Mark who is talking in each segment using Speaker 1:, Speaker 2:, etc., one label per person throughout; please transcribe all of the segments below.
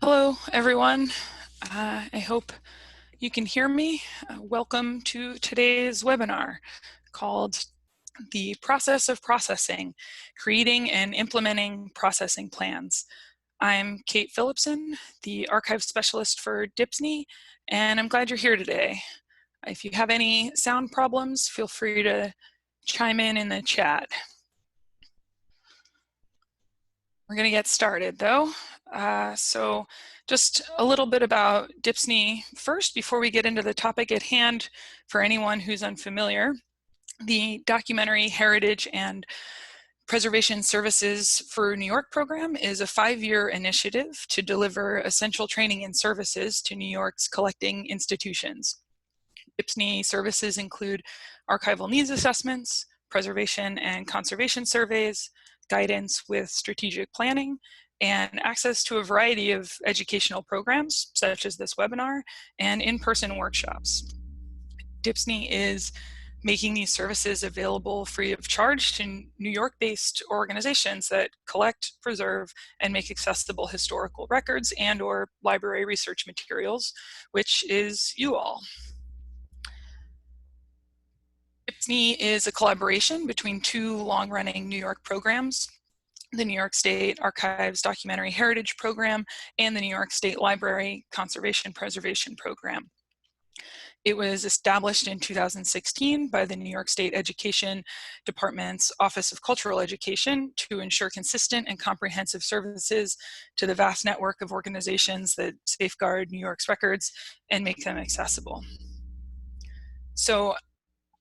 Speaker 1: Hello, everyone. I hope you can hear me. Welcome to today's webinar called The Process of Processing, Creating and Implementing Processing Plans. I'm Kate Philipson, the archive specialist for DHPSNY, and I'm glad you're here today. If you have any sound problems, feel free to chime in the chat. We're going to get started though. So just a little bit about DHPSNY first before we get into the topic at hand. For anyone who's unfamiliar, the Documentary Heritage and Preservation Services for New York program is a 5-year initiative to deliver essential training and services to New York's collecting institutions. DHPSNY services include archival needs assessments, preservation and conservation surveys, guidance with strategic planning, and access to a variety of educational programs, such as this webinar, and in-person workshops. DHPSNY is making these services available free of charge to New York-based organizations that collect, preserve, and make accessible historical records and/or library research materials, which is you all. DHPSNY is a collaboration between 2 long-running New York programs, the New York State Archives Documentary Heritage Program and the New York State Library Conservation Preservation Program. It was established in 2016 by the New York State Education Department's Office of Cultural Education to ensure consistent and comprehensive services to the vast network of organizations that safeguard New York's records and make them accessible. So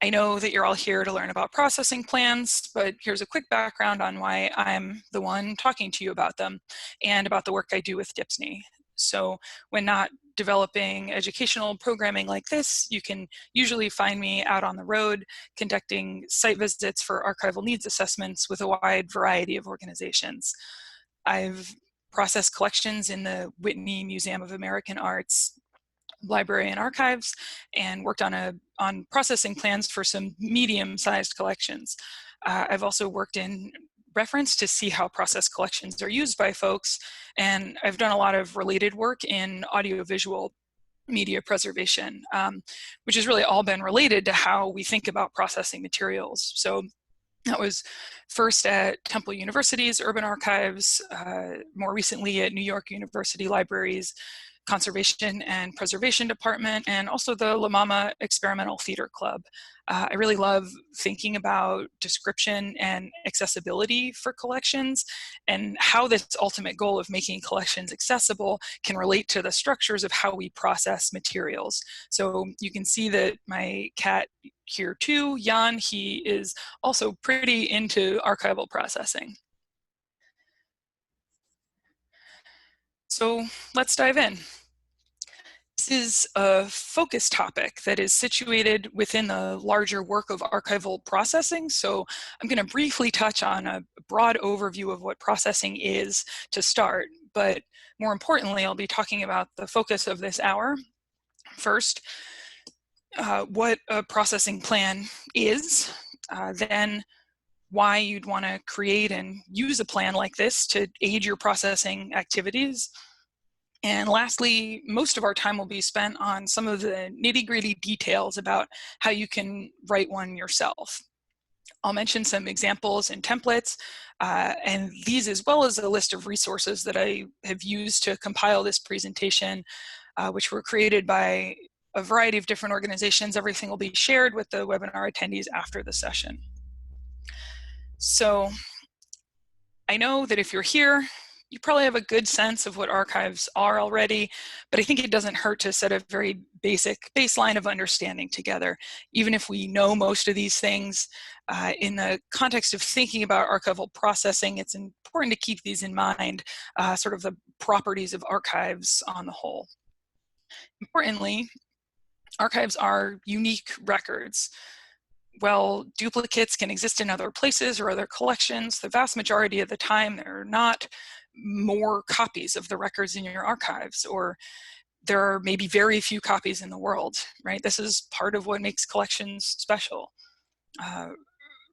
Speaker 1: I know that you're all here to learn about processing plans, but here's a quick background on why I'm the one talking to you about them and about the work I do with DHPSNY. So when not developing educational programming like this, you can usually find me out on the road conducting site visits for archival needs assessments with a wide variety of organizations. I've processed collections in the Whitney Museum of American Art's Library and Archives, and worked on processing plans for some medium-sized collections. I've also worked in reference to see how processed collections are used by folks, and I've done a lot of related work in audiovisual media preservation, which has really all been related to how we think about processing materials. So that was first at Temple University's Urban Archives, more recently at New York University Library's Conservation and Preservation Department, and also the La Mama Experimental Theater Club. I really love thinking about description and accessibility for collections and how this ultimate goal of making collections accessible can relate to the structures of how we process materials. So you can see that my cat here too, Jan, he is also pretty into archival processing. So let's dive in. This is a focus topic that is situated within the larger work of archival processing. So I'm going to briefly touch on a broad overview of what processing is to start, but more importantly, I'll be talking about the focus of this hour. First, what a processing plan is, then why you'd want to create and use a plan like this to aid your processing activities. And lastly, most of our time will be spent on some of the nitty-gritty details about how you can write one yourself. I'll mention some examples and templates, and these as well as a list of resources that I have used to compile this presentation, which were created by a variety of different organizations. Everything will be shared with the webinar attendees after the session. So I know that if you're here, you probably have a good sense of what archives are already, but I think it doesn't hurt to set a very basic baseline of understanding together. Even if we know most of these things, in the context of thinking about archival processing, it's important to keep these in mind, sort of the properties of archives on the whole. Importantly, archives are unique records. While duplicates can exist in other places or other collections, the vast majority of the time there are not more copies of the records in your archives, or there are maybe very few copies in the world, right? This is part of what makes collections special.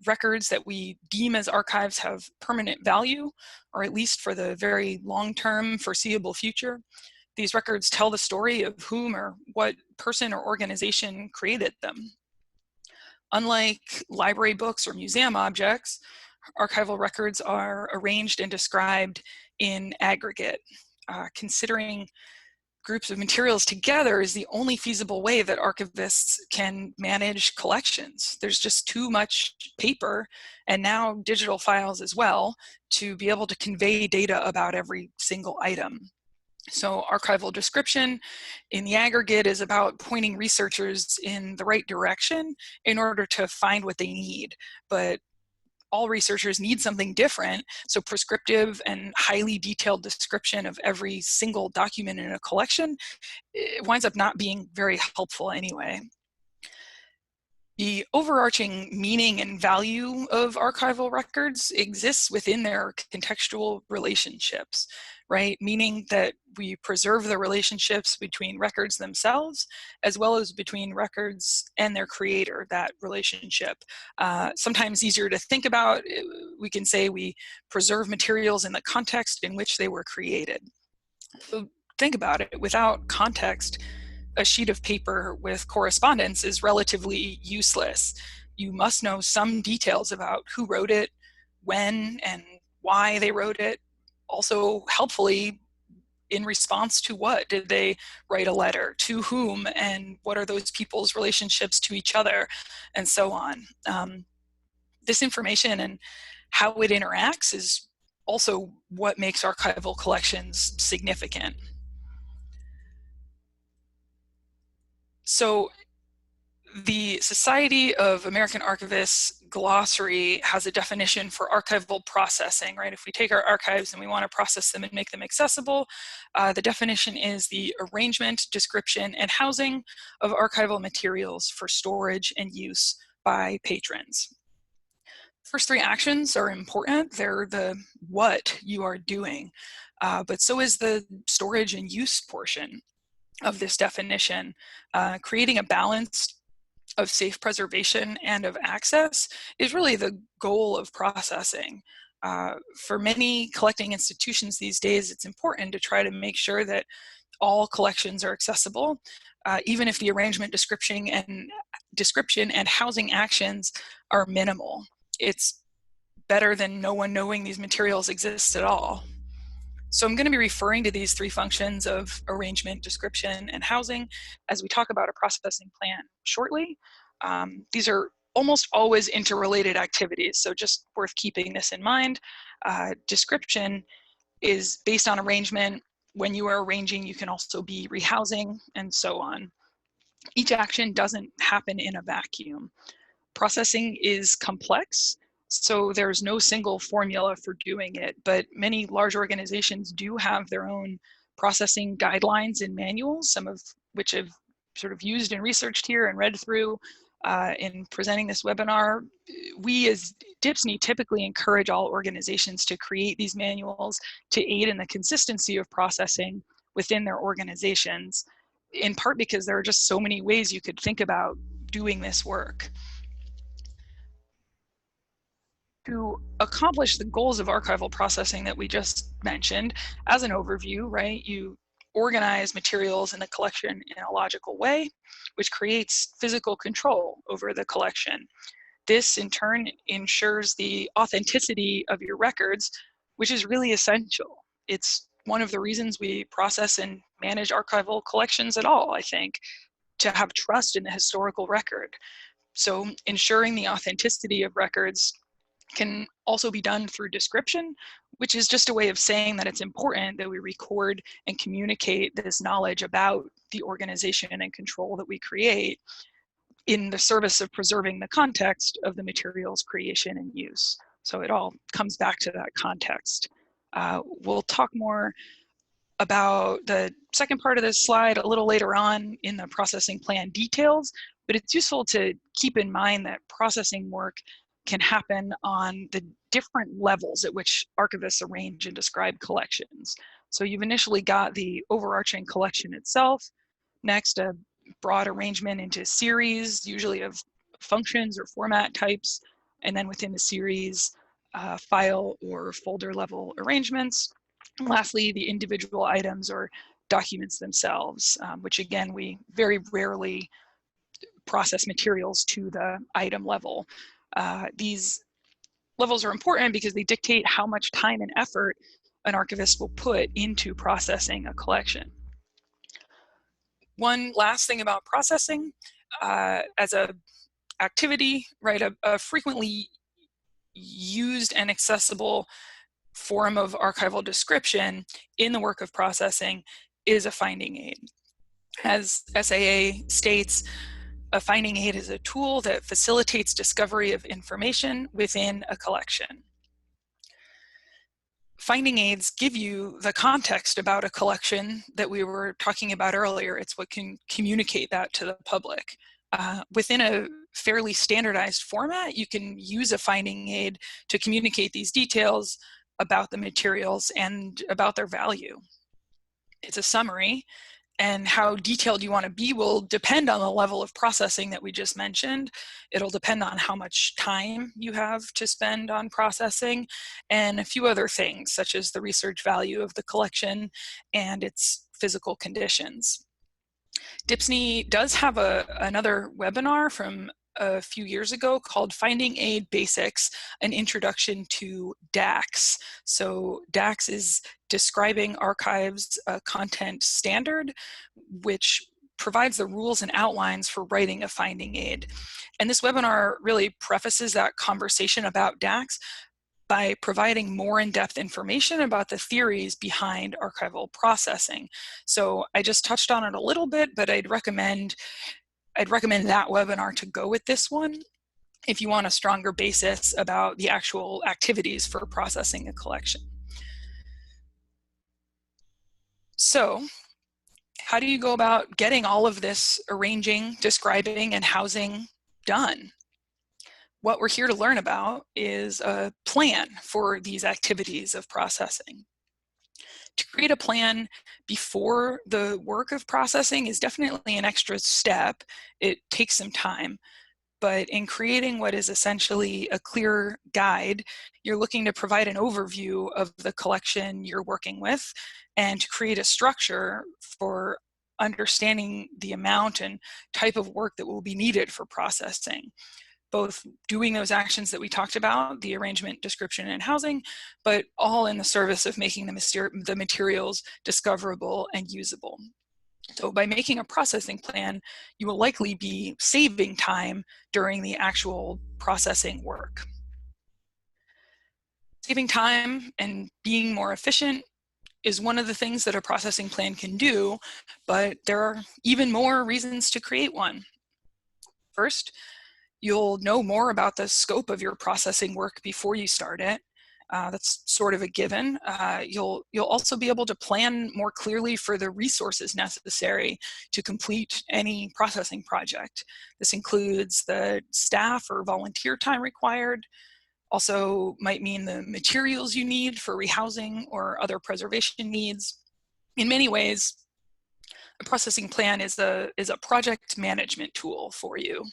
Speaker 1: records that we deem as archives have permanent value, or at least for the very long-term foreseeable future. These records tell the story of whom or what person or organization created them. Unlike library books or museum objects, archival records are arranged and described in aggregate. Considering groups of materials together is the only feasible way that archivists can manage collections. There's just too much paper, and now digital files as well, to be able to convey data about every single item. So archival description in the aggregate is about pointing researchers in the right direction in order to find what they need. But all researchers need something different, so prescriptive and highly detailed description of every single document in a collection, it winds up not being very helpful anyway. The overarching meaning and value of archival records exists within their contextual relationships, right? Meaning that we preserve the relationships between records themselves, as well as between records and their creator, that relationship. Sometimes easier to think about, we can say we preserve materials in the context in which they were created. So think about it, without context, a sheet of paper with correspondence is relatively useless. You must know some details about who wrote it, when, and why they wrote it. Also, helpfully, in response to what? Did they write a letter? To whom? And what are those people's relationships to each other? And so on. This information and how it interacts is also what makes archival collections significant. So the Society of American Archivists glossary has a definition for archival processing, right? If we take our archives and we want to process them and make them accessible, the definition is the arrangement, description, and housing of archival materials for storage and use by patrons. First three actions are important. They're the what you are doing, but so is the storage and use portion of this definition. Creating a balance of safe preservation and of access is really the goal of processing. For many collecting institutions these days, it's important to try to make sure that all collections are accessible, even if the arrangement, description, and housing actions are minimal. It's better than no one knowing these materials exist at all. So I'm going to be referring to these three functions of arrangement, description, and housing as we talk about a processing plan shortly. These are almost always interrelated activities, so just worth keeping this in mind. Description is based on arrangement. When you are arranging, you can also be rehousing, and so on. Each action doesn't happen in a vacuum. Processing is complex, so there's no single formula for doing it, but many large organizations do have their own processing guidelines and manuals, some of which I've sort of used and researched here and read through in presenting this webinar. We as DHPSNY typically encourage all organizations to create these manuals to aid in the consistency of processing within their organizations, in part because there are just so many ways you could think about doing this work. To accomplish the goals of archival processing that we just mentioned, as an overview, right, you organize materials in the collection in a logical way, which creates physical control over the collection. This, in turn, ensures the authenticity of your records, which is really essential. It's one of the reasons we process and manage archival collections at all, I think, to have trust in the historical record. So ensuring the authenticity of records can also be done through description, which is just a way of saying that it's important that we record and communicate this knowledge about the organization and control that we create in the service of preserving the context of the material's creation and use. So it all comes back to that context. We'll talk more about the second part of this slide a little later on in the processing plan details, but it's useful to keep in mind that processing work can happen on the different levels at which archivists arrange and describe collections. So you've initially got the overarching collection itself, next a broad arrangement into series, usually of functions or format types, and then within the series, file or folder level arrangements. And lastly, the individual items or documents themselves, which again, we very rarely process materials to the item level. These levels are important because they dictate how much time and effort an archivist will put into processing a collection. One last thing about processing, as a activity, right, a frequently used and accessible form of archival description in the work of processing is a finding aid. As SAA states, a finding aid is a tool that facilitates discovery of information within a collection. Finding aids give you the context about a collection that we were talking about earlier. It's what can communicate that to the public. Within a fairly standardized format, you can use a finding aid to communicate these details about the materials and about their value. It's a summary, and how detailed you want to be will depend on the level of processing that we just mentioned. It'll depend on how much time you have to spend on processing and a few other things, such as the research value of the collection and its physical conditions. DHPSNY does have another webinar from a few years ago called Finding Aid Basics, an Introduction to DAX. So DAX is Describing Archives Content Standard, which provides the rules and outlines for writing a finding aid. And this webinar really prefaces that conversation about DAX by providing more in-depth information about the theories behind archival processing. So I just touched on it a little bit, but I'd recommend that webinar to go with this one if you want a stronger basis about the actual activities for processing a collection. So how do you go about getting all of this arranging, describing, and housing done? What we're here to learn about is a plan for these activities of processing. To create a plan before the work of processing is definitely an extra step. It takes some time, but in creating what is essentially a clear guide, you're looking to provide an overview of the collection you're working with and to create a structure for understanding the amount and type of work that will be needed for processing. Both doing those actions that we talked about, the arrangement, description, and housing, but all in the service of making the materials discoverable and usable. So by making a processing plan, you will likely be saving time during the actual processing work. Saving time and being more efficient is one of the things that a processing plan can do, but there are even more reasons to create one. First, you'll know more about the scope of your processing work before you start it. That's sort of a given. You'll also be able to plan more clearly for the resources necessary to complete any processing project. This includes the staff or volunteer time required. Also might mean the materials you need for rehousing or other preservation needs. In many ways, a processing plan is a project management tool for you.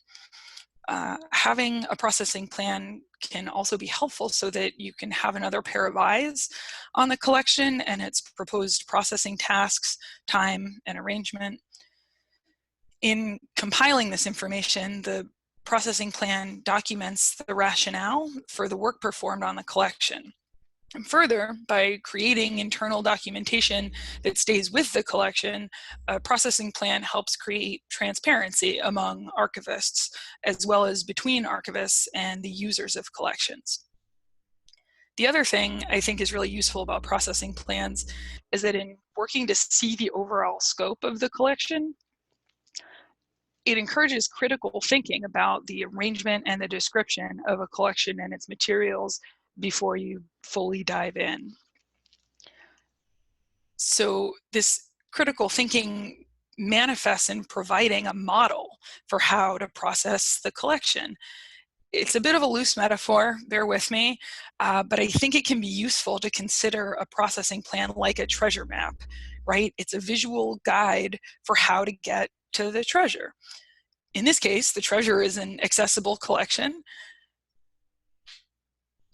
Speaker 1: Having a processing plan can also be helpful so that you can have another pair of eyes on the collection and its proposed processing tasks, time, and arrangement. In compiling this information, the processing plan documents the rationale for the work performed on the collection. And further, by creating internal documentation that stays with the collection, a processing plan helps create transparency among archivists, as well as between archivists and the users of collections. The other thing I think is really useful about processing plans is that in working to see the overall scope of the collection, it encourages critical thinking about the arrangement and the description of a collection and its materials before you fully dive in. So this critical thinking manifests in providing a model for how to process the collection. It's a bit of a loose metaphor, bear with me, but I think it can be useful to consider a processing plan like a treasure map, right? It's a visual guide for how to get to the treasure. In this case, the treasure is an accessible collection.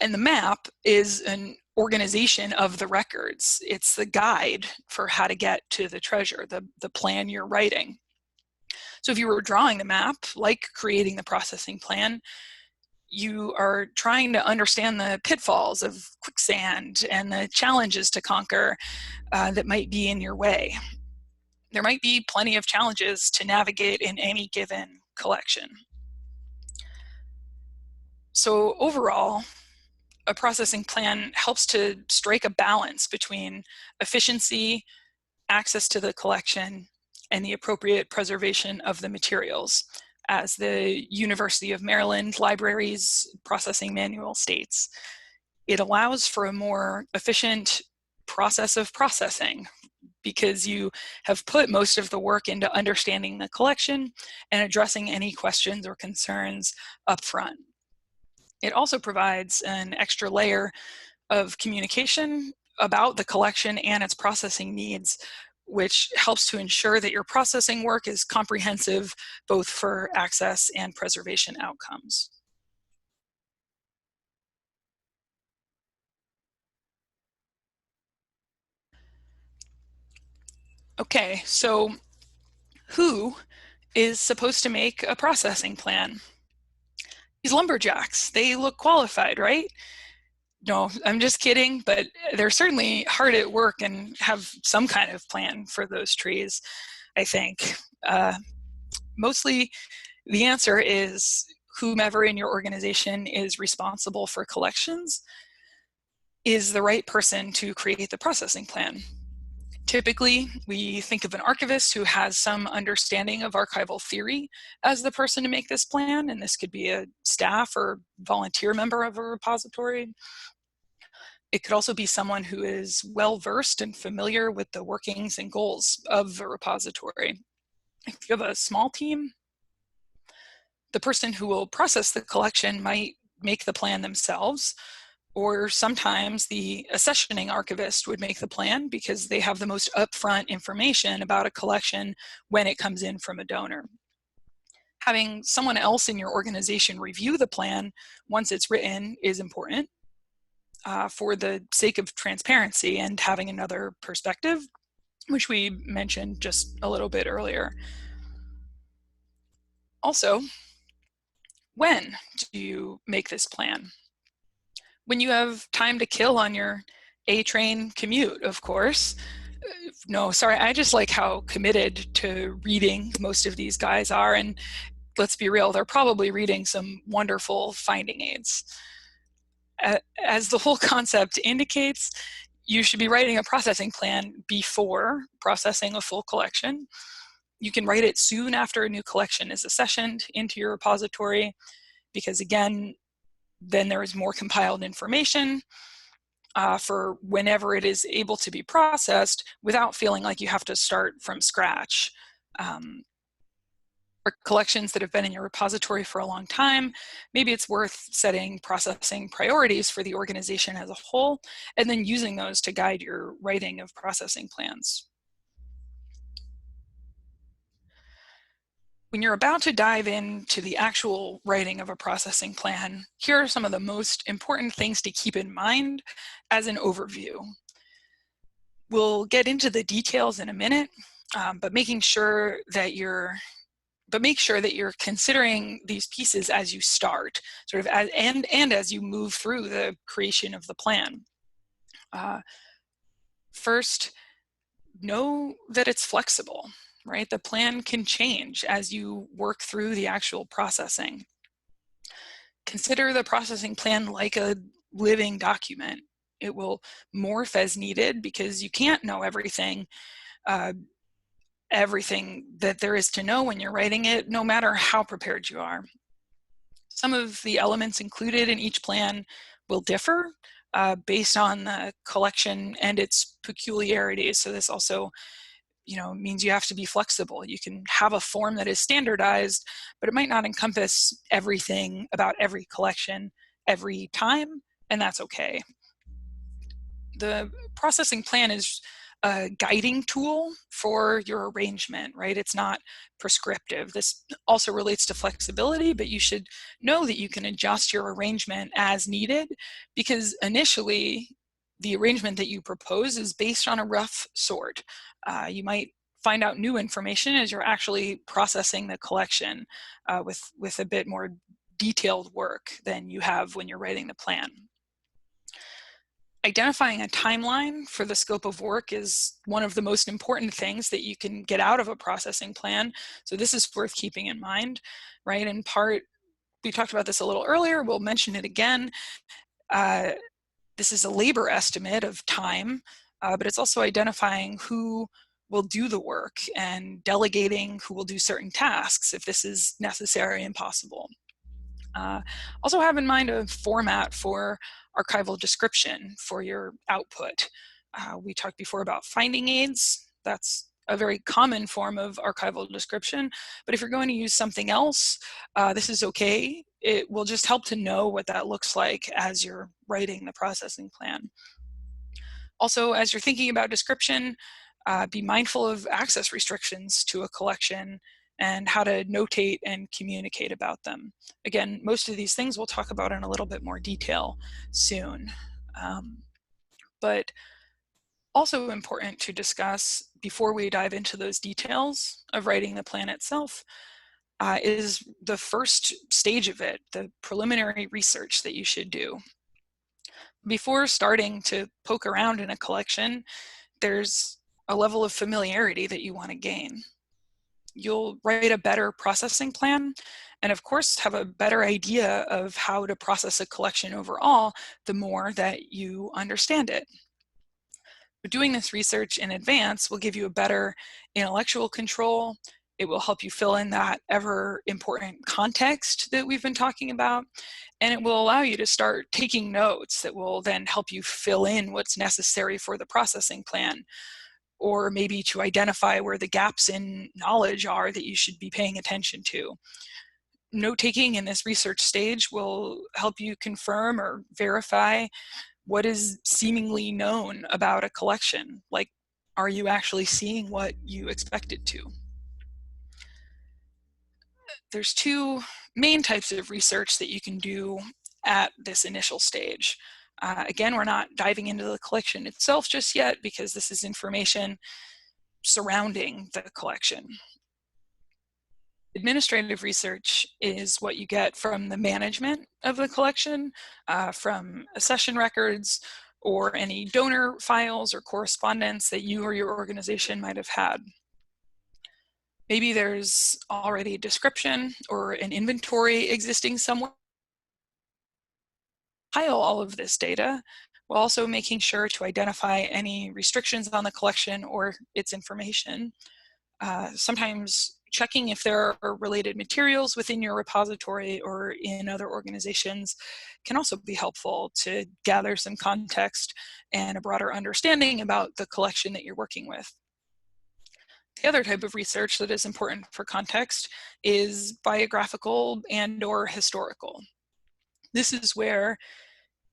Speaker 1: And the map is an organization of the records. It's the guide for how to get to the treasure, the plan you're writing. So if you were drawing the map, like creating the processing plan, you are trying to understand the pitfalls of quicksand and the challenges to conquer that might be in your way. There might be plenty of challenges to navigate in any given collection. So overall, a processing plan helps to strike a balance between efficiency, access to the collection, and the appropriate preservation of the materials, as the University of Maryland Library's processing manual states. It allows for a more efficient process of processing because you have put most of the work into understanding the collection and addressing any questions or concerns up front. It also provides an extra layer of communication about the collection and its processing needs, which helps to ensure that your processing work is comprehensive both for access and preservation outcomes. Okay, so who is supposed to make a processing plan? These lumberjacks, they look qualified, right? No, I'm just kidding, but they're certainly hard at work and have some kind of plan for those trees, I think. Mostly the answer is whomever in your organization is responsible for collections is the right person to create the processing plan. Typically, we think of an archivist who has some understanding of archival theory as the person to make this plan, and this could be a staff or volunteer member of a repository. It could also be someone who is well-versed and familiar with the workings and goals of a repository. If you have a small team, the person who will process the collection might make the plan themselves, or sometimes the accessioning archivist would make the plan because they have the most upfront information about a collection when it comes in from a donor. Having someone else in your organization review the plan once it's written is important for the sake of transparency and having another perspective, which we mentioned just a little bit earlier. Also, when do you make this plan? When you have time to kill on your A-train commute, of course. No, sorry, I just like how committed to reading most of these guys are, and let's be real, they're probably reading some wonderful finding aids. As the whole concept indicates, you should be writing a processing plan before processing a full collection. You can write it soon after a new collection is accessioned into your repository, because again, then there is more compiled information for whenever it is able to be processed without feeling like you have to start from scratch. For collections that have been in your repository for a long time, maybe it's worth setting processing priorities for the organization as a whole, and then using those to guide your writing of processing plans. When you're about to dive into the actual writing of a processing plan, here are some of the most important things to keep in mind as an overview. We'll get into the details in a minute, but make sure that you're considering these pieces as you start, sort of and as you move through the creation of the plan. First, know that it's flexible. Right? The plan can change as you work through the actual processing. Consider the processing plan like a living document. It will morph as needed because you can't know everything that there is to know when you're writing it, no matter how prepared you are. Some of the elements included in each plan will differ based on the collection and its peculiarities. So this also means you have to be flexible. You can have a form that is standardized, but it might not encompass everything about every collection every time, and that's okay. The processing plan is a guiding tool for your arrangement, right? It's not prescriptive. This also relates to flexibility, but you should know that you can adjust your arrangement as needed, because initially the arrangement that you propose is based on a rough sort. You might find out new information as you're actually processing the collection with a bit more detailed work than you have when you're writing the plan. Identifying a timeline for the scope of work is one of the most important things that you can get out of a processing plan. So this is worth keeping in mind, right? In part, we talked about this a little earlier, we'll mention it again. This is a labor estimate of time, but it's also identifying who will do the work and delegating who will do certain tasks if this is necessary and possible. Also have in mind a format for archival description for your output. We talked before about finding aids. That's a very common form of archival description, but if you're going to use something else, this is okay. It will just help to know what that looks like as you're writing the processing plan. Also, as you're thinking about description, be mindful of access restrictions to a collection and how to notate and communicate about them. Again, most of these things we'll talk about in a little bit more detail soon. But also important to discuss before we dive into those details of writing the plan itself is the first stage of it, the preliminary research that you should do. Before starting to poke around in a collection, there's a level of familiarity that you want to gain. You'll write a better processing plan and of course have a better idea of how to process a collection overall the more that you understand it. But doing this research in advance will give you a better intellectual control. It will help you fill in that ever important context that we've been talking about, and it will allow you to start taking notes that will then help you fill in what's necessary for the processing plan, or maybe to identify where the gaps in knowledge are that you should be paying attention to. Note-taking in this research stage will help you confirm or verify what is seemingly known about a collection. Like, are you actually seeing what you expected to? There's two main types of research that you can do at this initial stage. Again, we're not diving into the collection itself just yet because this is information surrounding the collection. Administrative research is what you get from the management of the collection, from accession records or any donor files or correspondence that you or your organization might have had. Maybe there's already a description or an inventory existing somewhere. Compile all of this data while also making sure to identify any restrictions on the collection or its information. Sometimes checking if there are related materials within your repository or in other organizations can also be helpful to gather some context and a broader understanding about the collection that you're working with. The other type of research that is important for context is biographical and/or historical. This is where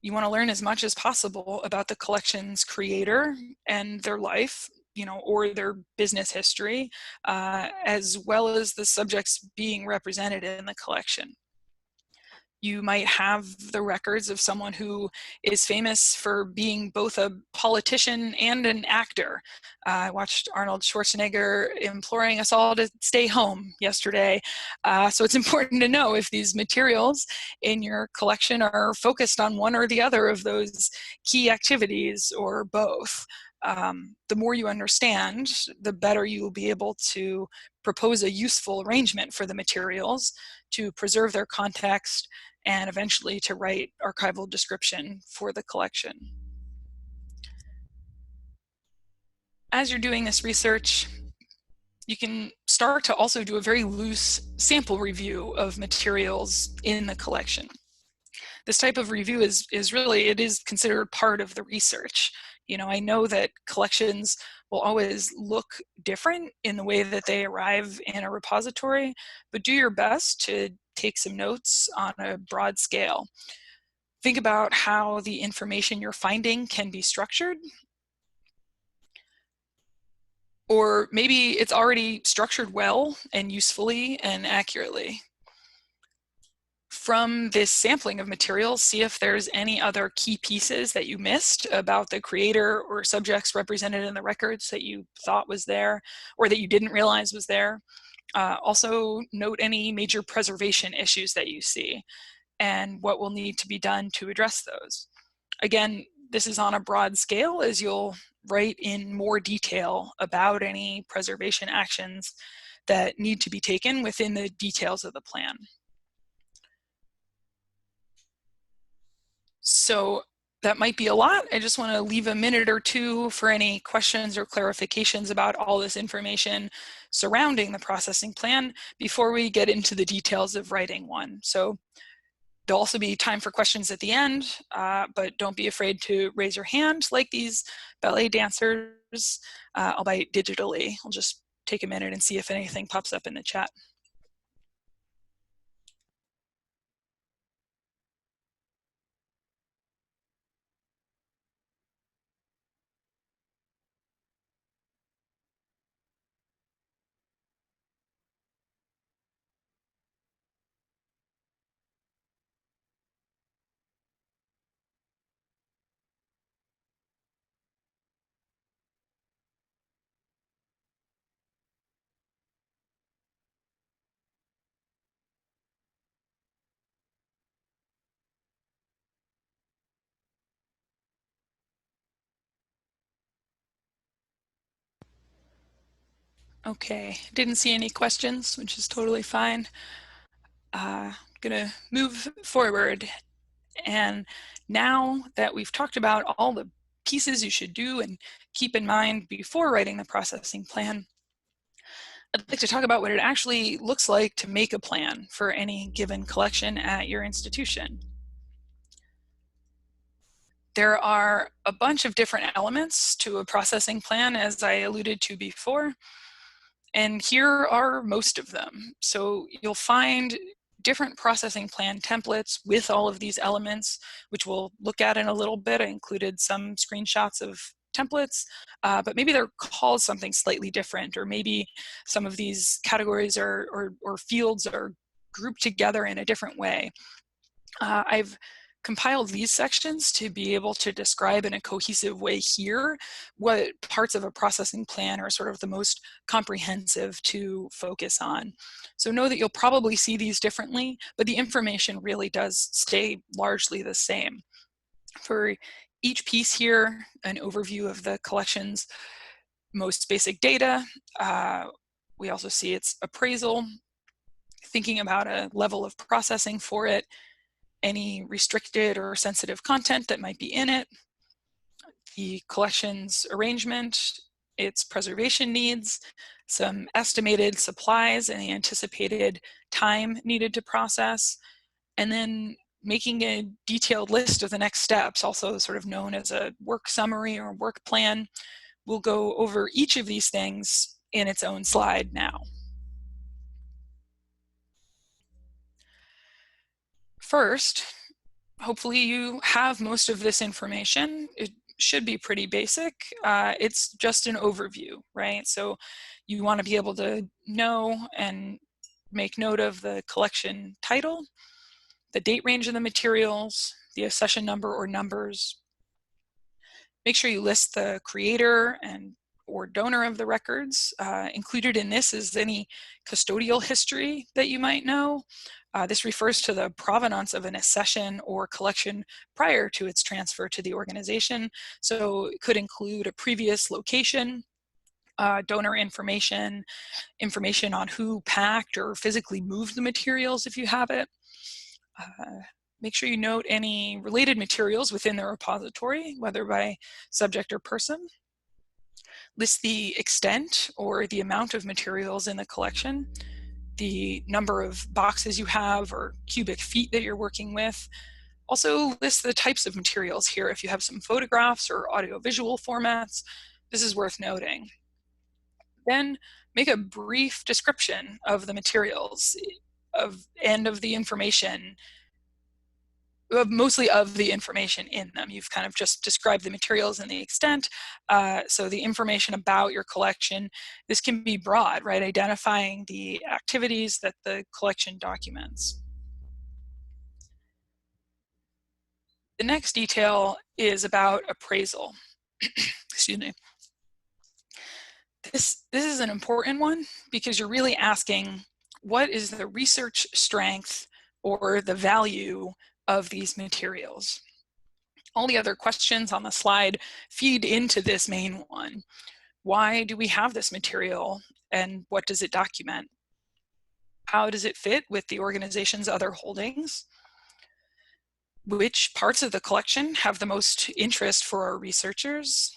Speaker 1: you want to learn as much as possible about the collection's creator and their life, or their business history, as well as the subjects being represented in the collection. You might have the records of someone who is famous for being both a politician and an actor. I watched Arnold Schwarzenegger imploring us all to stay home yesterday. So it's important to know if these materials in your collection are focused on one or the other of those key activities or both. The more you understand, the better you will be able to propose a useful arrangement for the materials to preserve their context and eventually to write archival description for the collection. As you're doing this research, you can start to also do a very loose sample review of materials in the collection. This type of review is really, it is considered part of the research. I know that collections will always look different in the way that they arrive in a repository, but do your best to take some notes on a broad scale. Think about how the information you're finding can be structured. Or maybe it's already structured well and usefully and accurately. From this sampling of materials, see if there's any other key pieces that you missed about the creator or subjects represented in the records that you thought was there or that you didn't realize was there. Also note any major preservation issues that you see and what will need to be done to address those. Again, this is on a broad scale, as you'll write in more detail about any preservation actions that need to be taken within the details of the plan. So that might be a lot. I just want to leave a minute or two for any questions or clarifications about all this information surrounding the processing plan before we get into the details of writing one. So there'll also be time for questions at the end, but don't be afraid to raise your hand like these ballet dancers, albeit digitally. I'll just take a minute and see if anything pops up in the chat. Okay, didn't see any questions, which is totally fine. Gonna move forward. And now that we've talked about all the pieces you should do and keep in mind before writing the processing plan, I'd like to talk about what it actually looks like to make a plan for any given collection at your institution. There are a bunch of different elements to a processing plan, as I alluded to before, and here are most of them. So you'll find different processing plan templates with all of these elements, which we'll look at in a little bit. I included some screenshots of templates, but maybe they're called something slightly different, or maybe some of these categories or fields are grouped together in a different way. I've compiled these sections to be able to describe in a cohesive way here what parts of a processing plan are sort of the most comprehensive to focus on. So know that you'll probably see these differently, but the information really does stay largely the same. For each piece here, an overview of the collection's most basic data. We also see its appraisal, thinking about a level of processing for it, any restricted or sensitive content that might be in it, the collection's arrangement, its preservation needs, some estimated supplies and the anticipated time needed to process, and then making a detailed list of the next steps, also sort of known as a work summary or work plan. We'll go over each of these things in its own slide now. First, hopefully you have most of this information. It should be pretty basic. It's just an overview, right? So you want to be able to know and make note of the collection title, the date range of the materials, the accession number or numbers. Make sure you list the creator and or donor of the records. Included in this is any custodial history that you might know. This refers to the provenance of an accession or collection prior to its transfer to the organization. So it could include a previous location, donor information, information on who packed or physically moved the materials if you have it. Make sure you note any related materials within the repository, whether by subject or person. List the extent or the amount of materials in the collection, the number of boxes you have or cubic feet that you're working with. Also list the types of materials here. If you have some photographs or audiovisual formats, this is worth noting. Then make a brief description of the materials and of the information mostly of the information in them. You've kind of just described the materials and the extent. So the information about your collection, this can be broad, right? Identifying the activities that the collection documents. The next detail is about appraisal. Excuse me. This is an important one because you're really asking, what is the research strength or the value of these materials? All the other questions on the slide feed into this main one. Why do we have this material and what does it document? How does it fit with the organization's other holdings? Which parts of the collection have the most interest for our researchers?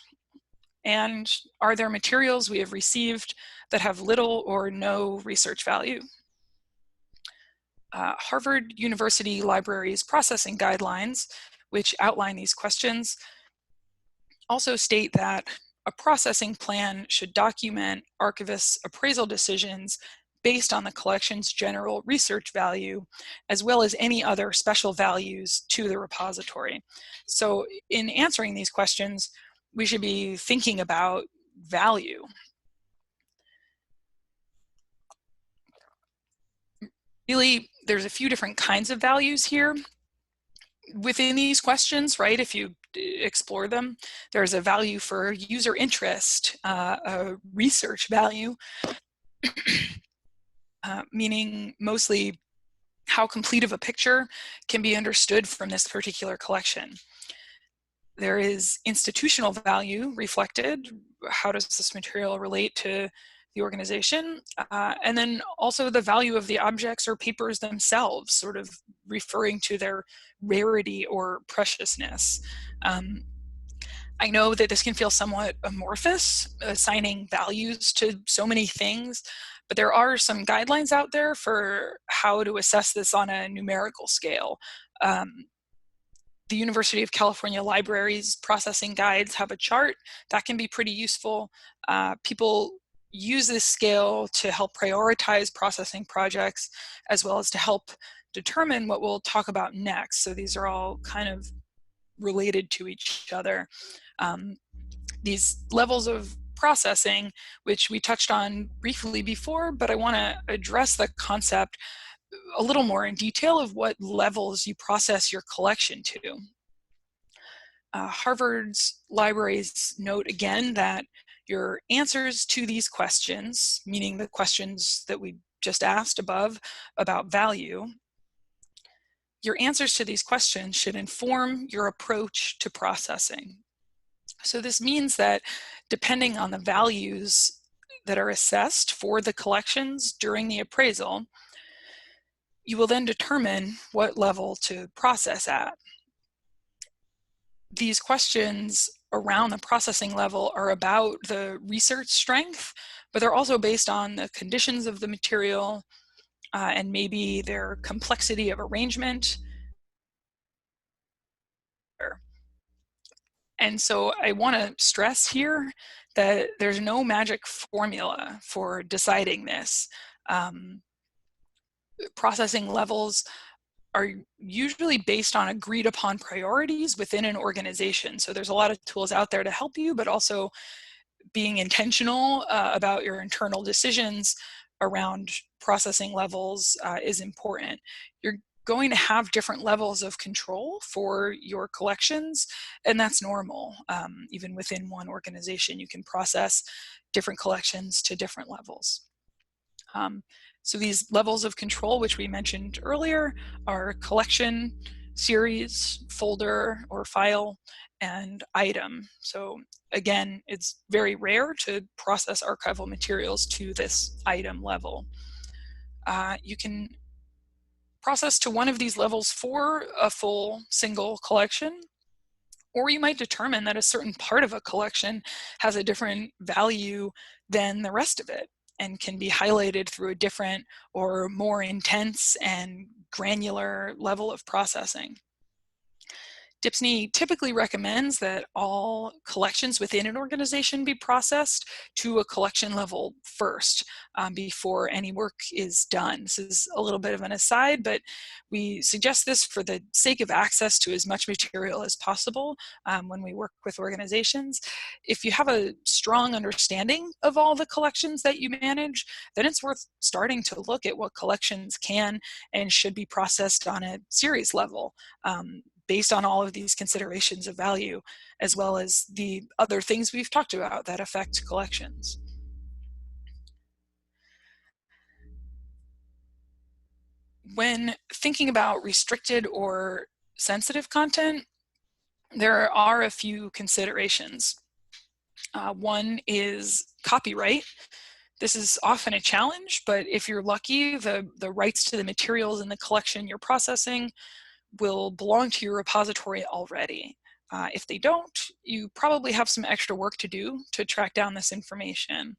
Speaker 1: And are there materials we have received that have little or no research value? Harvard University Library's processing guidelines, which outline these questions, also state that a processing plan should document archivists' appraisal decisions based on the collection's general research value, as well as any other special values to the repository. So in answering these questions, we should be thinking about value. Really, there's a few different kinds of values here within these questions, right? If you explore them, there's a value for user interest, a research value, meaning mostly how complete of a picture can be understood from this particular collection. There is institutional value reflected. How does this material relate to the organization? And then also the value of the objects or papers themselves, sort of referring to their rarity or preciousness. I know that this can feel somewhat amorphous, assigning values to so many things, but there are some guidelines out there for how to assess this on a numerical scale. The University of California Libraries processing guides have a chart that can be pretty useful. People use this scale to help prioritize processing projects, as well as to help determine what we'll talk about next. So these are all kind of related to each other. These levels of processing, which we touched on briefly before, but I want to address the concept a little more in detail of what levels you process your collection to. Harvard's libraries note again that your answers to these questions, meaning the questions that we just asked above about value, your answers to these questions should inform your approach to processing. So this means that depending on the values that are assessed for the collections during the appraisal, you will then determine what level to process at. These questions around the processing level are about the research strength, but they're also based on the conditions of the material and maybe their complexity of arrangement. And so I want to stress here that there's no magic formula for deciding this. Processing levels are usually based on agreed upon priorities within an organization. So there's a lot of tools out there to help you, but also being intentional about your internal decisions around processing levels is important. You're going to have different levels of control for your collections, and that's normal. Even within one organization, you can process different collections to different levels. So these levels of control, which we mentioned earlier, are collection, series, folder or file, and item. So again, it's very rare to process archival materials to this item level. You can process to one of these levels for a full single collection, or you might determine that a certain part of a collection has a different value than the rest of it and can be highlighted through a different or more intense and granular level of processing. DHPSNY typically recommends that all collections within an organization be processed to a collection level first before any work is done. This is a little bit of an aside, but we suggest this for the sake of access to as much material as possible when we work with organizations. If you have a strong understanding of all the collections that you manage, then it's worth starting to look at what collections can and should be processed on a series level. Based on all of these considerations of value, as well as the other things we've talked about that affect collections. When thinking about restricted or sensitive content, there are a few considerations. One is copyright. This is often a challenge, but if you're lucky, the rights to the materials in the collection you're processing will belong to your repository already. If they don't, you probably have some extra work to do to track down this information.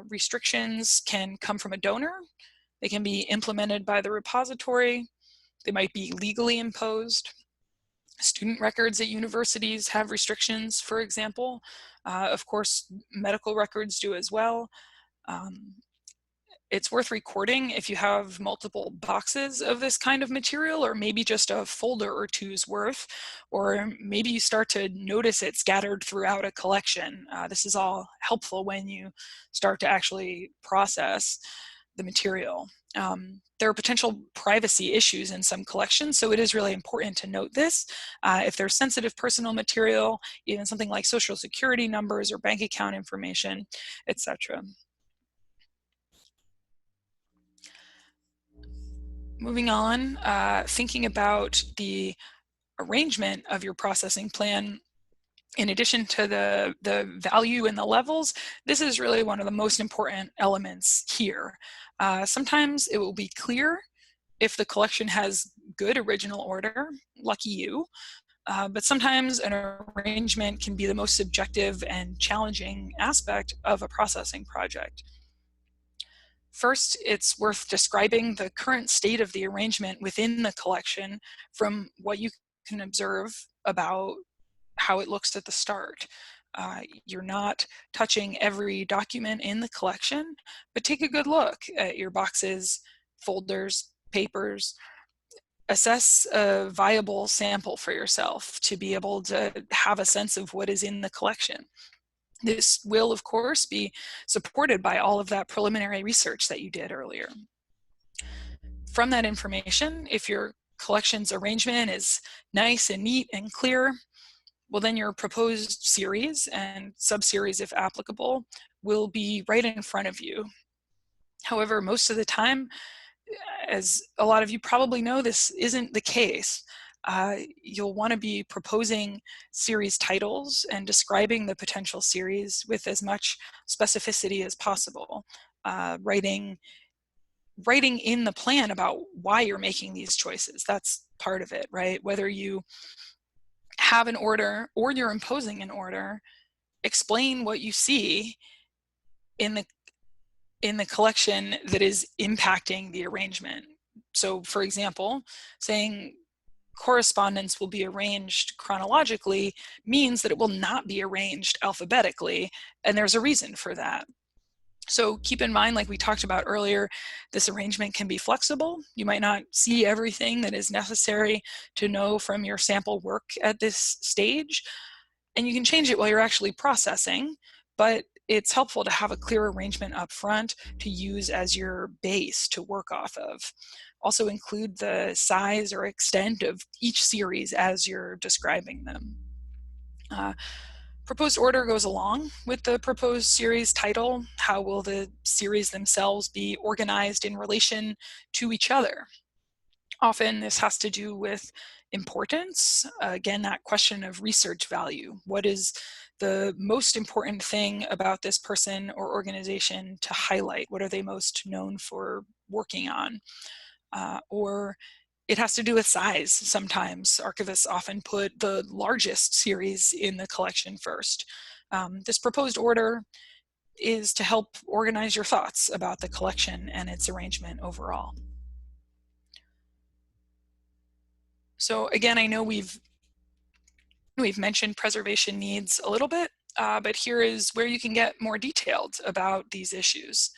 Speaker 1: Restrictions can come from a donor. They can be implemented by the repository. They might be legally imposed. Student records at universities have restrictions, for example. Of course, medical records do as well. It's worth recording if you have multiple boxes of this kind of material, or maybe just a folder or two's worth, or maybe you start to notice it scattered throughout a collection. This is all helpful when you start to actually process the material. There are potential privacy issues in some collections, so it is really important to note this. If there's sensitive personal material, even something like social security numbers or bank account information, etc. Moving on, thinking about the arrangement of your processing plan, in addition to the value and the levels, this is really one of the most important elements here. Sometimes it will be clear if the collection has good original order, lucky you, but sometimes an arrangement can be the most subjective and challenging aspect of a processing project. First, it's worth describing the current state of the arrangement within the collection from what you can observe about how it looks at the start. You're not touching every document in the collection, but take a good look at your boxes, folders, papers. Assess a viable sample for yourself to be able to have a sense of what is in the collection. This will, of course, be supported by all of that preliminary research that you did earlier. From that information, if your collection's arrangement is nice and neat and clear, well, then your proposed series and subseries, if applicable, will be right in front of you. However, most of the time, as a lot of you probably know, this isn't the case. You'll want to be proposing series titles and describing the potential series with as much specificity as possible. Writing in the plan about why you're making these choices. That's part of it, right? Whether you have an order or you're imposing an order, explain what you see in the collection that is impacting the arrangement. So, for example, saying correspondence will be arranged chronologically means that it will not be arranged alphabetically, and there's a reason for that. So keep in mind, like we talked about earlier, this arrangement can be flexible. You might not see everything that is necessary to know from your sample work at this stage, and you can change it while you're actually processing, but it's helpful to have a clear arrangement up front to use as your base to work off of. Also include the size or extent of each series as you're describing them. Proposed order goes along with the proposed series title. How will the series themselves be organized in relation to each other? Often this has to do with importance. Again, that question of research value. What is the most important thing about this person or organization to highlight? What are they most known for working on? Or it has to do with size. Sometimes archivists often put the largest series in the collection first. This proposed order is to help organize your thoughts about the collection and its arrangement overall. So again, I know we've We've mentioned preservation needs a little bit, but here is where you can get more detailed about these issues.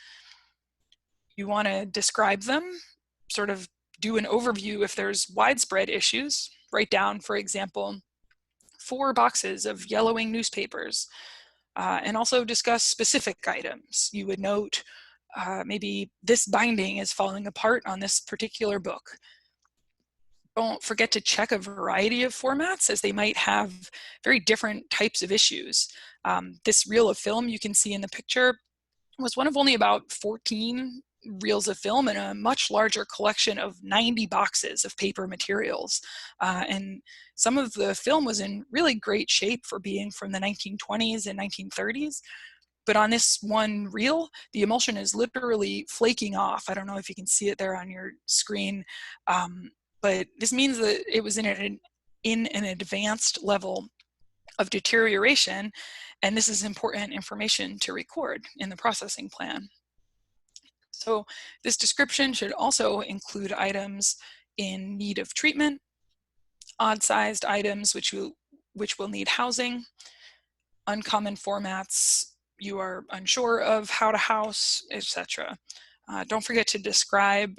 Speaker 1: You want to describe them, sort of do an overview if there's widespread issues. Write down, for example, 4 boxes of yellowing newspapers, and also discuss specific items. You would note maybe this binding is falling apart on this particular book. Don't forget to check a variety of formats, as they might have very different types of issues. This reel of film you can see in the picture was one of only about 14 reels of film in a much larger collection of 90 boxes of paper materials. And some of the film was in really great shape for being from the 1920s and 1930s. But on this one reel, the emulsion is literally flaking off. I don't know if you can see it there on your screen. But this means that it was in an advanced level of deterioration, and this is important information to record in the processing plan. So this description should also include items in need of treatment, odd-sized items which will need housing, uncommon formats you are unsure of how to house, etc. Don't forget to describe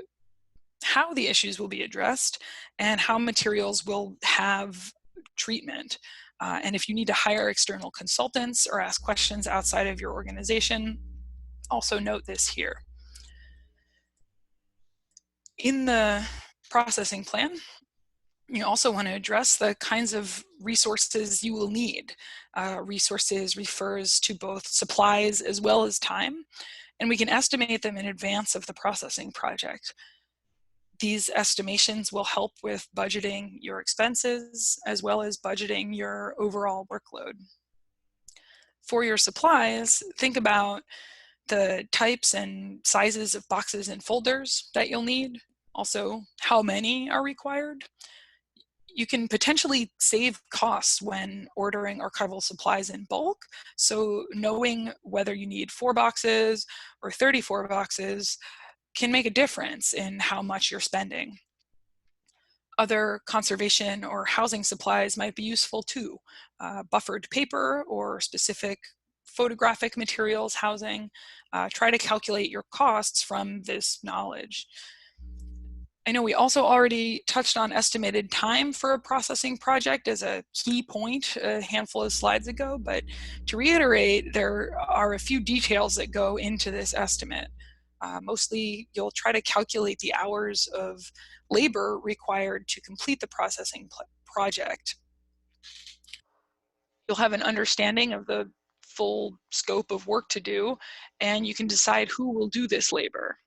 Speaker 1: how the issues will be addressed and how materials will have treatment. And if you need to hire external consultants or ask questions outside of your organization, also note this here. In the processing plan, you also want to address the kinds of resources you will need. Resources refers to both supplies as well as time, and we can estimate them in advance of the processing project. These estimations will help with budgeting your expenses as well as budgeting your overall workload. For your supplies, think about the types and sizes of boxes and folders that you'll need, also how many are required. You can potentially save costs when ordering archival supplies in bulk, so knowing whether you need 4 boxes or 34 boxes can make a difference in how much you're spending. Other conservation or housing supplies might be useful too. Buffered paper or specific photographic materials housing. Try to calculate your costs from this knowledge. I know we also already touched on estimated time for a processing project as a key point a handful of slides ago, but to reiterate, there are a few details that go into this estimate. Mostly, you'll try to calculate the hours of labor required to complete the processing project. You'll have an understanding of the full scope of work to do, and you can decide who will do this labor,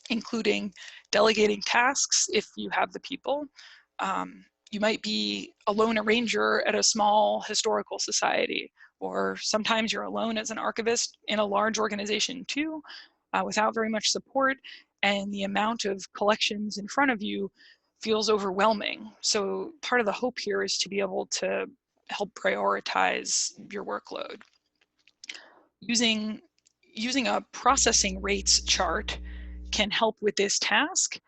Speaker 1: including delegating tasks if you have the people. You might be a lone arranger at a small historical society, or sometimes you're alone as an archivist in a large organization too, without very much support, and the amount of collections in front of you feels overwhelming. So part of the hope here is to be able to help prioritize your workload. Using a processing rates chart can help with this task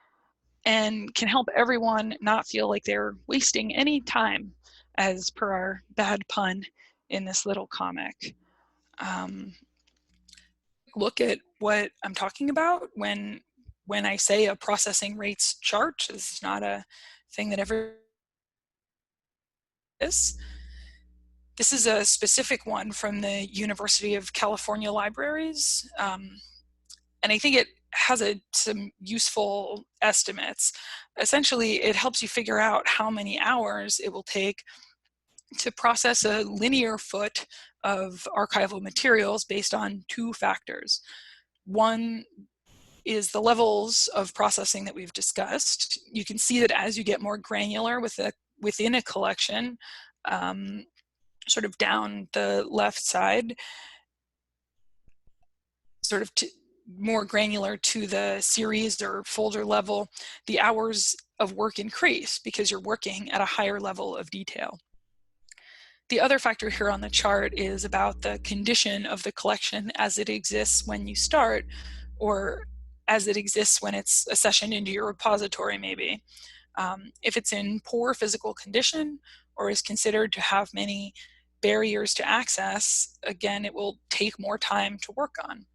Speaker 1: and can help everyone not feel like they're wasting any time, as per our bad pun in this little comic. Look at what I'm talking about when I say a processing rates chart. This is not a thing that ever is. This is a specific one from the University of California Libraries. And I think it has some useful estimates. Essentially, it helps you figure out how many hours it will take to process a linear foot of archival materials based on 2 factors. One is the levels of processing that we've discussed. You can see that as you get more granular within a collection, sort of down the left side, sort of more granular to the series or folder level, the hours of work increase because you're working at a higher level of detail. The other factor here on the chart is about the condition of the collection as it exists when you start, or as it exists when it's accessioned into your repository maybe. If it's in poor physical condition, or is considered to have many barriers to access, again, it will take more time to work on.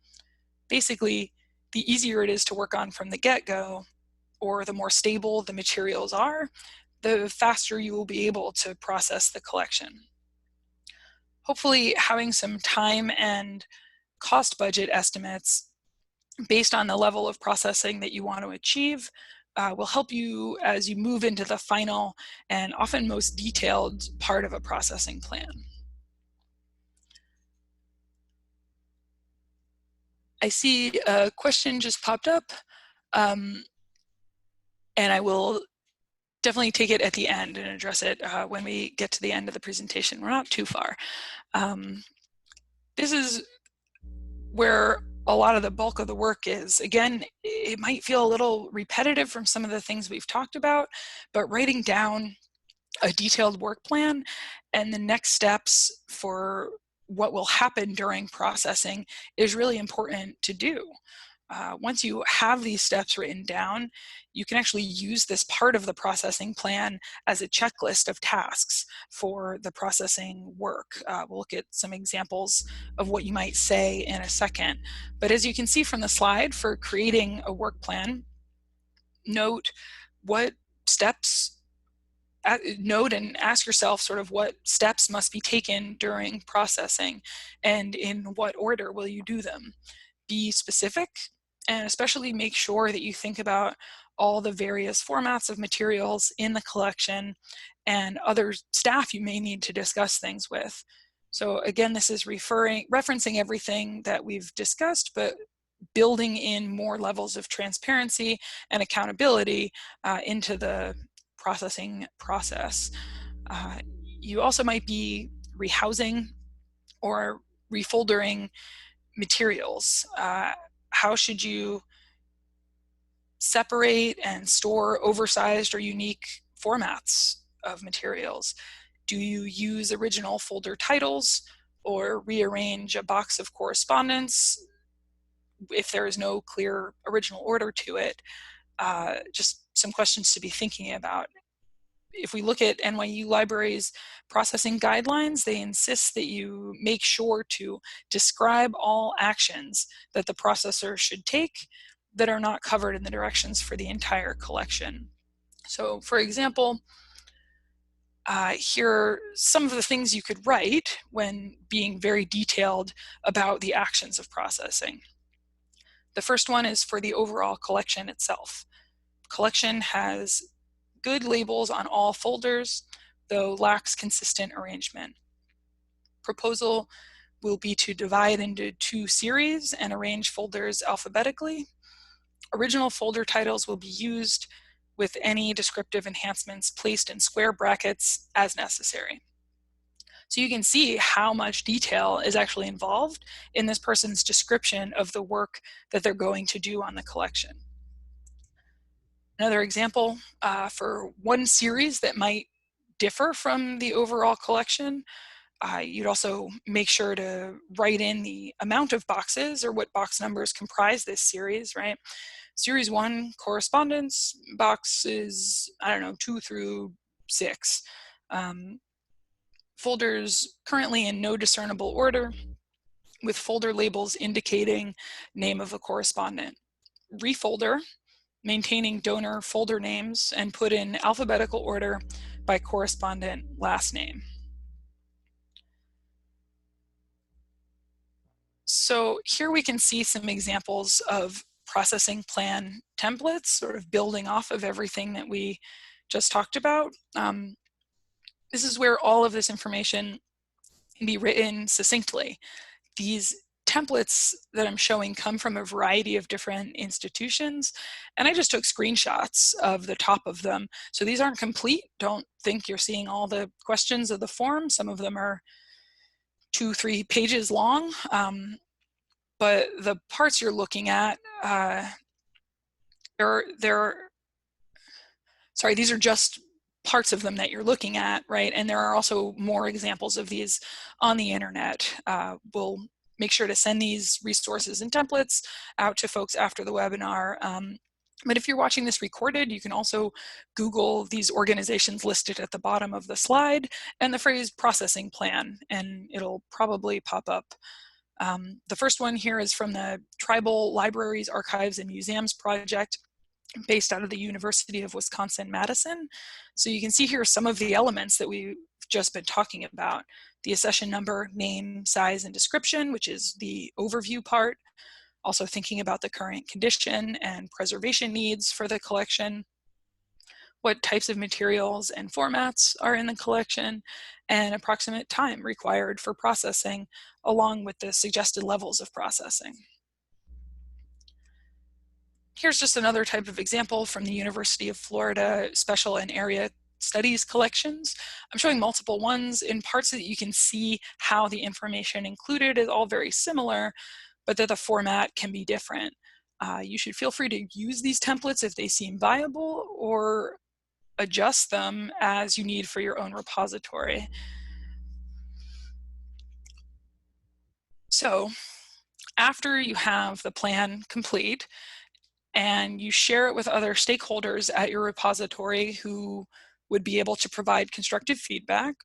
Speaker 1: Basically, the easier it is to work on from the get-go, or the more stable the materials are, the faster you will be able to process the collection. Hopefully, having some time and cost budget estimates based on the level of processing that you want to achieve will help you as you move into the final and often most detailed part of a processing plan. I see a question just popped up, and I will definitely take it at the end and address it when we get to the end of the presentation. We're not too far. This is where a lot of the bulk of the work is. Again, it might feel a little repetitive from some of the things we've talked about, but writing down a detailed work plan and the next steps for what will happen during processing is really important to do. Once you have these steps written down, you can actually use this part of the processing plan as a checklist of tasks for the processing work. We'll look at some examples of what you might say in a second. But as you can see from the slide, for creating a work plan, note what steps, note and ask yourself sort of what steps must be taken during processing and in what order will you do them. Be specific, and especially make sure that you think about all the various formats of materials in the collection and other staff you may need to discuss things with. So again, this is referencing everything that we've discussed, but building in more levels of transparency and accountability into the processing process. You also might be rehousing or refoldering materials. How should you separate and store oversized or unique formats of materials? Do you use original folder titles or rearrange a box of correspondence if there is no clear original order to it? Just some questions to be thinking about. If we look at NYU Library's processing guidelines, they insist that you make sure to describe all actions that the processor should take that are not covered in the directions for the entire collection. So for example, here are some of the things you could write when being very detailed about the actions of processing. The first one is for the overall collection itself. Collection has good labels on all folders, though lacks consistent arrangement. Proposal will be to divide into 2 series and arrange folders alphabetically. Original folder titles will be used with any descriptive enhancements placed in square brackets as necessary. So you can see how much detail is actually involved in this person's description of the work that they're going to do on the collection. Another example for one series that might differ from the overall collection, you'd also make sure to write in the amount of boxes or what box numbers comprise this series, right? Series 1 correspondence boxes, 2 through 6. Folders currently in no discernible order with folder labels indicating name of a correspondent. Refolder, maintaining donor folder names and put in alphabetical order by correspondent last name. So here we can see some examples of processing plan templates, sort of building off of everything that we just talked about. This is where all of this information can be written succinctly. These templates that I'm showing come from a variety of different institutions, and I just took screenshots of the top of them. So these aren't complete. Don't think you're seeing all the questions of the form. Some of them are 2-3 pages long, but the parts you're looking at, these are just parts of them that you're looking at, right? And there are also more examples of these on the internet. We'll make sure to send these resources and templates out to folks after the webinar. But if you're watching this recorded, you can also Google these organizations listed at the bottom of the slide and the phrase processing plan, and it'll probably pop up. The first one here is from the Tribal Libraries, Archives, and Museums project based out of the University of Wisconsin-Madison. So you can see here some of the elements that we've just been talking about. The accession number, name, size, and description, which is the overview part. Also thinking about the current condition and preservation needs for the collection, what types of materials and formats are in the collection, and approximate time required for processing, along with the suggested levels of processing. Here's just another type of example from the University of Florida Special and Area Studies collections. I'm showing multiple ones in parts so that you can see how the information included is all very similar, but that the format can be different. You should feel free to use these templates if they seem viable, or adjust them as you need for your own repository. So after you have the plan complete and you share it with other stakeholders at your repository who would be able to provide constructive feedback,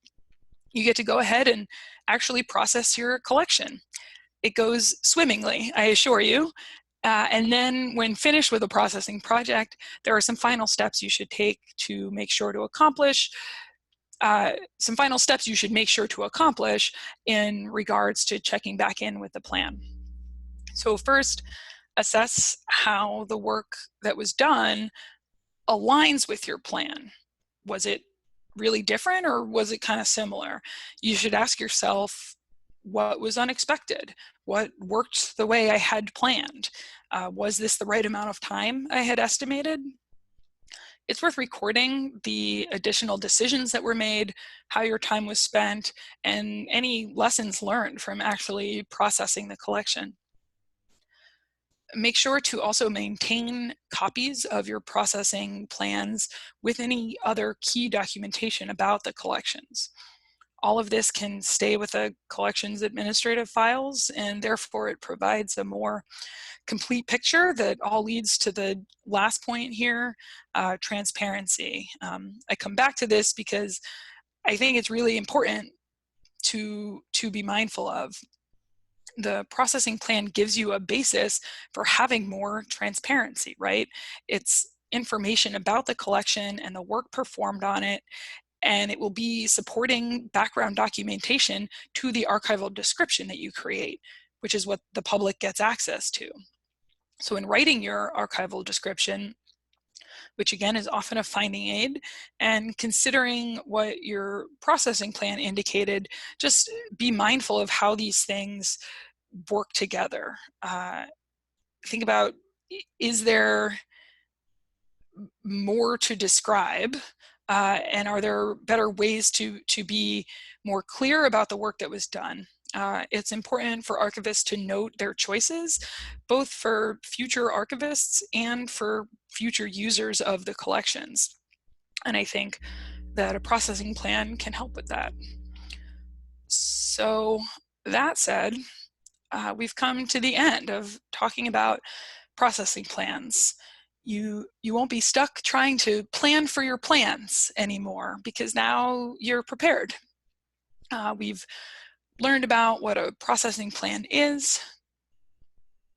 Speaker 1: you get to go ahead and actually process your collection. It goes swimmingly, I assure you. And then when finished with a processing project, there are some final steps you should take to make sure to accomplish, in regards to checking back in with the plan. So first, assess how the work that was done aligns with your plan. Was it really different, or was it kind of similar? You should ask yourself, what was unexpected? What worked the way I had planned? Was this the right amount of time I had estimated? It's worth recording the additional decisions that were made, how your time was spent, and any lessons learned from actually processing the collection. Make sure to also maintain copies of your processing plans with any other key documentation about the collections. All of this can stay with the collection's administrative files, and therefore it provides a more complete picture that all leads to the last point here, transparency. I come back to this because I think it's really important to be mindful of. The processing plan gives you a basis for having more transparency, right? It's information about the collection and the work performed on it, and it will be supporting background documentation to the archival description that you create, which is what the public gets access to. So in writing your archival description, which again is often a finding aid, and considering what your processing plan indicated, just be mindful of how these things work together. Think about, is there more to describe? And are there better ways to be more clear about the work that was done? It's important for archivists to note their choices, both for future archivists and for future users of the collections. And I think that a processing plan can help with that. So that said, we've come to the end of talking about processing plans. You won't be stuck trying to plan for your plans anymore, because now you're prepared. We've learned about what a processing plan is.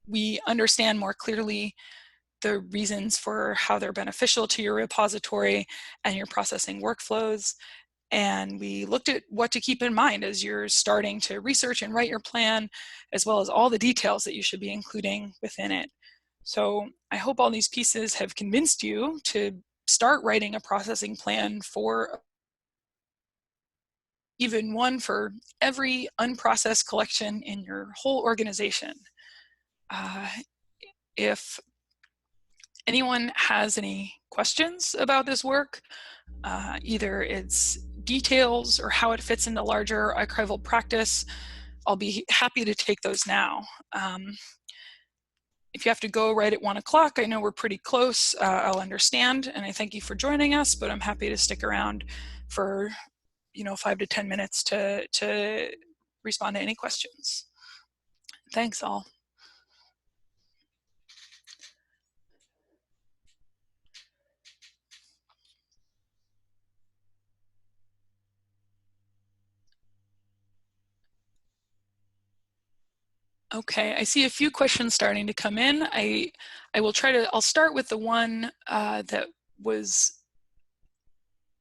Speaker 1: We understand more clearly the reasons for how they're beneficial to your repository and your processing workflows. And we looked at what to keep in mind as you're starting to research and write your plan, as well as all the details that you should be including within it. So I hope all these pieces have convinced you to start writing a processing plan, for even one for every unprocessed collection in your whole organization. If anyone has any questions about this work, either its details or how it fits into larger archival practice, I'll be happy to take those now. If you have to go right at 1 o'clock, I know we're pretty close, I'll understand, and I thank you for joining us, but I'm happy to stick around for 5 to 10 minutes to respond to any questions. Thanks all. Okay, I see a few questions starting to come in. I'll start with the one that was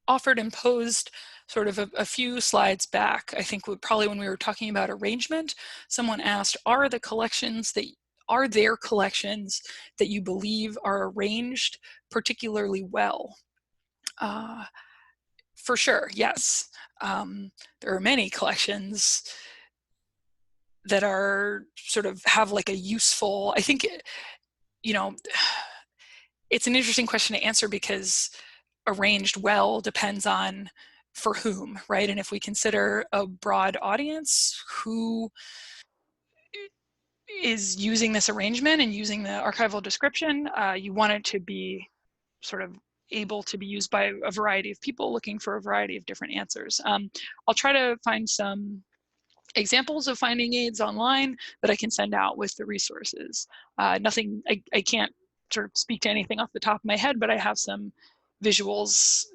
Speaker 1: offered and posed sort of a few slides back. I think probably when we were talking about arrangement, someone asked, are there collections that you believe are arranged particularly well? For sure, yes. There are many collections that are sort of have like a useful, I think, you know, it's an interesting question to answer because arranged well depends on for whom, right? And if we consider a broad audience who is using this arrangement and using the archival description, you want it to be sort of able to be used by a variety of people looking for a variety of different answers. I'll try to find some examples of finding aids online that I can send out with the resources. Nothing, I can't sort of speak to anything off the top of my head, but I have some visuals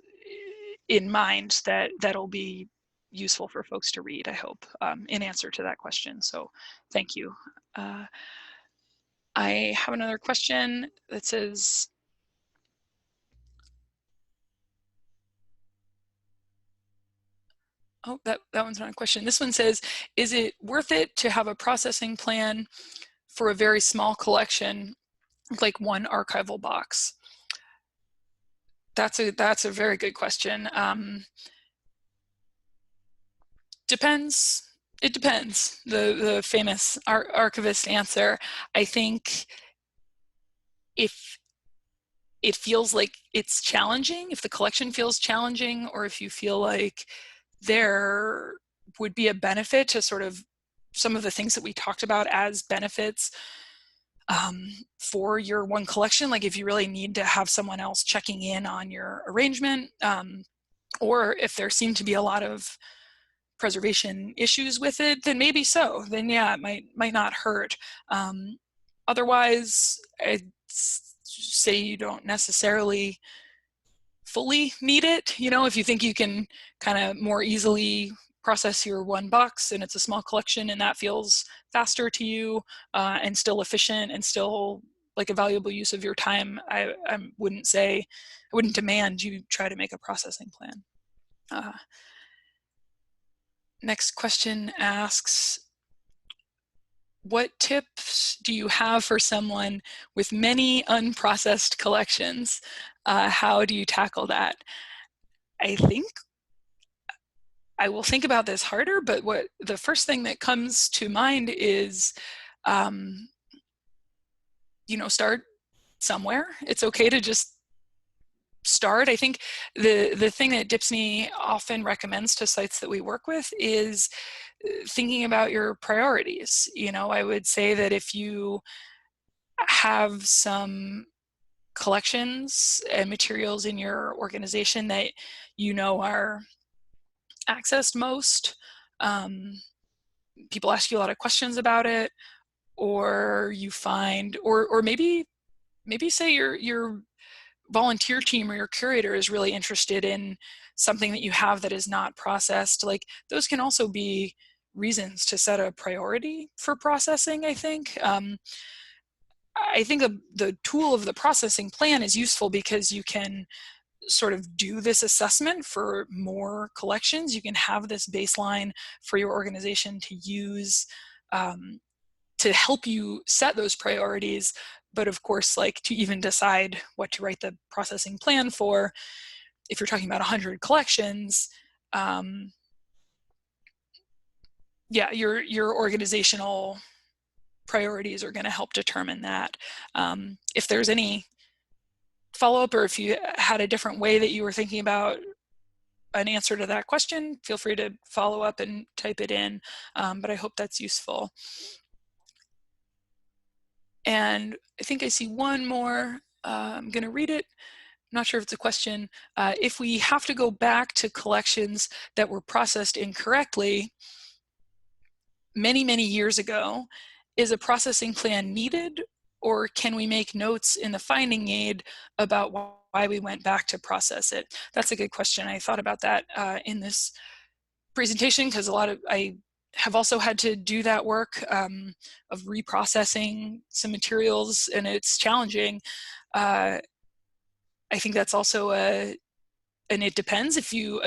Speaker 1: in mind that'll be useful for folks to read, I hope, in answer to that question. So thank you. I have another question that says, oh, that one's not a question. This one says, is it worth it to have a processing plan for a very small collection, like one archival box? That's a very good question. Depends. It depends. The famous archivist answer. I think if it feels like it's challenging, if the collection feels challenging, or if you feel like there would be a benefit to sort of some of the things that we talked about as benefits for your one collection, like if you really need to have someone else checking in on your arrangement, or if there seem to be a lot of preservation issues with it, then maybe so. Then yeah, it might not hurt. Otherwise, I'd say you don't necessarily fully need it. You know, if you think you can kind of more easily process your one box and it's a small collection and that feels faster to you and still efficient and still like a valuable use of your time, I wouldn't demand you try to make a processing plan. Next question asks, what tips do you have for someone with many unprocessed collections? How do you tackle that? I think I will think about this harder, but what the first thing that comes to mind is, start somewhere. It's okay to just start. I think the thing that DHPSNY often recommends to sites that we work with is thinking about your priorities. I would say that if you have some collections and materials in your organization that are accessed most, people ask you a lot of questions about it, or you find, or maybe say your volunteer team or your curator is really interested in something that you have that is not processed, like those can also be reasons to set a priority for processing, I think. I think the tool of the processing plan is useful because you can sort of do this assessment for more collections. You can have this baseline for your organization to use to help you set those priorities. But of course, like to even decide what to write the processing plan for, if you're talking about 100 collections, yeah, your organizational priorities are going to help determine that. If there's any follow-up, or if you had a different way that you were thinking about an answer to that question, feel free to follow up and type it in, but I hope that's useful. And I think I see one more. I'm going to read it. I'm not sure if it's a question. If we have to go back to collections that were processed incorrectly many, many years ago, is a processing plan needed, or can we make notes in the finding aid about why we went back to process it? That's a good question. I thought about that in this presentation because I have also had to do that work of reprocessing some materials, and it's challenging. I think that's also and it depends if you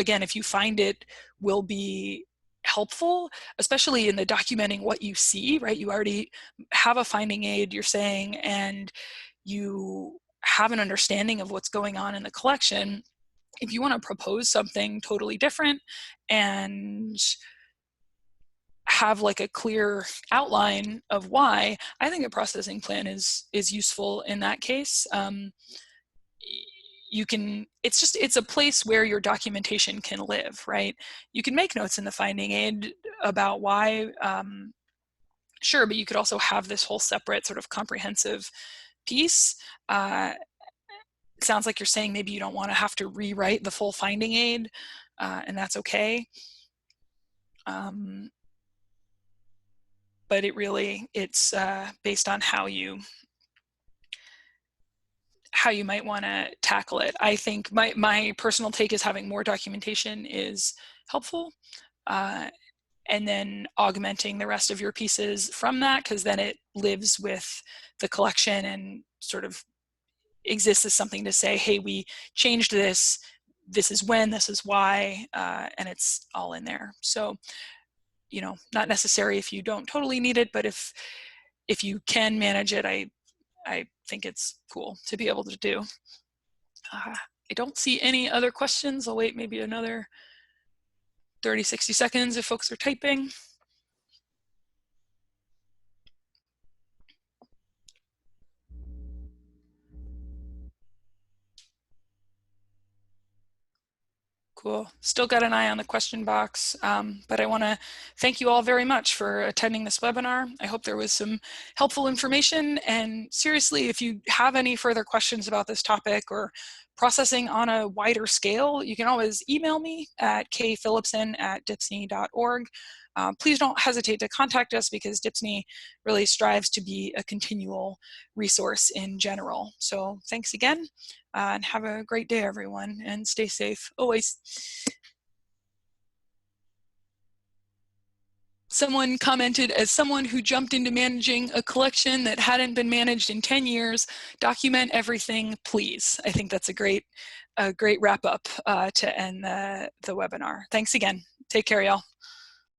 Speaker 1: find it will be helpful, especially in the documenting what you see, right? You already have a finding aid, you're saying, and you have an understanding of what's going on in the collection. If you want to propose something totally different and have like a clear outline of why, I think a processing plan is useful in that case. You can, it's a place where your documentation can live, right? You can make notes in the finding aid about why, sure, but you could also have this whole separate sort of comprehensive piece. It sounds like you're saying maybe you don't want to have to rewrite the full finding aid, and that's okay. But it's based on how you might want to tackle it. I think my personal take is having more documentation is helpful, and then augmenting the rest of your pieces from that, because then it lives with the collection and sort of exists as something to say, hey, we changed this, this is when, this is why, and it's all in there. So, you know, not necessary if you don't totally need it, but if you can manage it, I think it's cool to be able to do. I don't see any other questions. I'll wait maybe another 30, 60 seconds if folks are typing. Cool. Still got an eye on the question box, but I want to thank you all very much for attending this webinar. I hope there was some helpful information, and seriously, if you have any further questions about this topic or processing on a wider scale, you can always email me at kphilipson@dipsny.org. Please don't hesitate to contact us, because DHPSNY really strives to be a continual resource in general. So thanks again, and have a great day, everyone, and stay safe always. Someone commented, as someone who jumped into managing a collection that hadn't been managed in 10 years, document everything, please. I think that's a great wrap up to end the webinar. Thanks again. Take care, y'all.